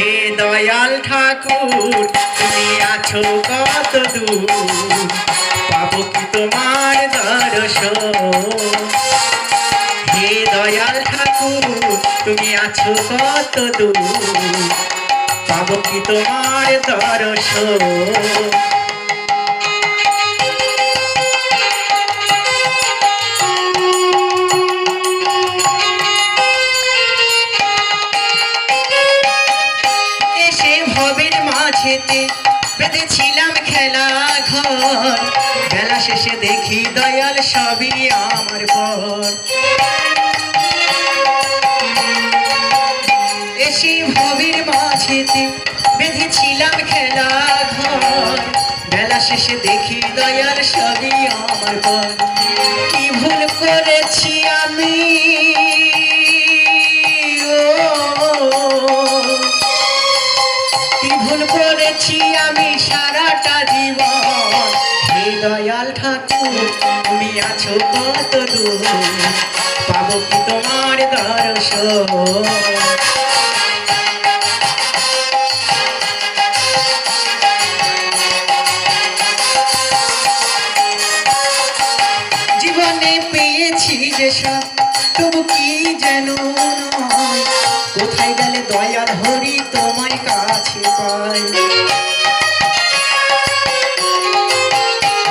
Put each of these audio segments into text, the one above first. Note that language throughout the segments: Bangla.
হে দয়াল ঠাকুর তুমি আছো কত দূর, পাবো কি তোমার দর্শন। হে দয়াল ঠাকুর তুমি আছো কত দূর, পাবো কি তোমার দর্শন। বেঁধেছিলাম খেলা ঘর, বেলা শেষে দেখি দয়াল সবই আমার পর। এসে ভবের মাঝেতে বেঁধেছিলাম খেলা ঘর, বেলা শেষে দেখি দয়াল সবই আমার পর। কি ভুল করেছি আমি, ভুল করেছি আমি সারাটা জীবন। হে দয়াল ঠাকুর তুমি আছো কত দূর, পাবো কি তোমার দর্শন। জীবনে পেয়েছি যেসব তবু কি যেন নয়, কোথায় গেলে দয়াল হরি তোমায় কাছে পাই।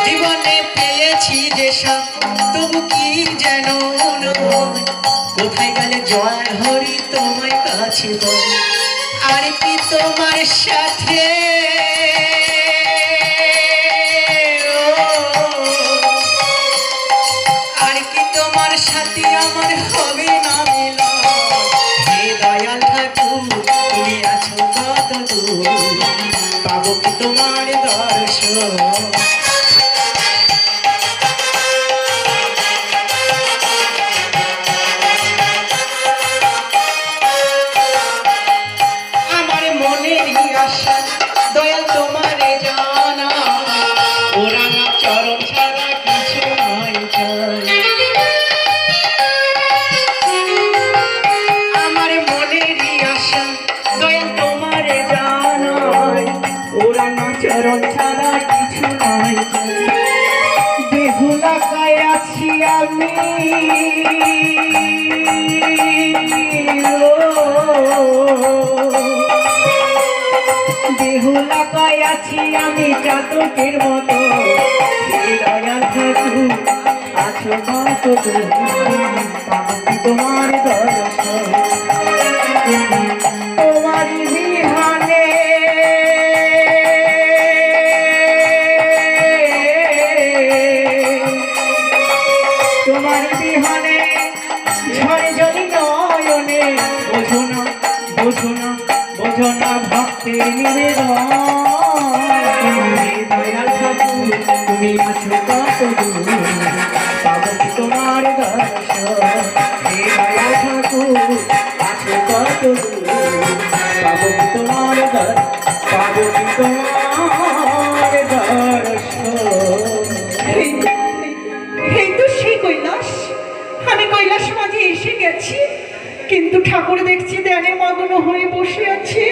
জীবনে পেয়েছি যেসব তবু কি যেন নয়, কোথায় গেলে জয় হরি তোমায় কাছে পাই। আর কি তোমার সাথে আর কি তোমার সাথে আমার হবে না মিলন। হে দয়াল ঠাকুর তুমি আছো কত দূর, পাবো কি তোমার দর্শন। আমার মনেরই আশা দয়াল তোমারে জানা, ওরা না চরণ ছাড়া কিছু নাই চাই। আমার মনেরই আশা দয়াল তোমারে জানা, ওরা না চরণ ছাড়া কিছু নাই চাই। বেহুলাকায় আছি আমি, বেহুলাকায় আছি আমি চাতকের মতো। হে দয়াল ঠাকুর আছো কত দূর, পাবো কি তোমার দর্শন। তোমার বিহানে তোমার বিহানে ঝড় জলি নয়নে, বোঝো না বোঝো না বোঝো না ভক্তের নিবেদন। দয়াল ঠাকুর তুমি আছো কত দূর, পাবো কি তোমার দর্শন। হে দয়াল ঠাকুর আছো কত দূর, পাবো কি তোমার পাবো কি তোমার দর্শন। এই তো সেই কৈলাস, আমি কৈলাস মাঝে এসে গেছি, কিন্তু ঠাকুর দেখছি ধ্যানে মগ্ন হয়ে বসে আছে।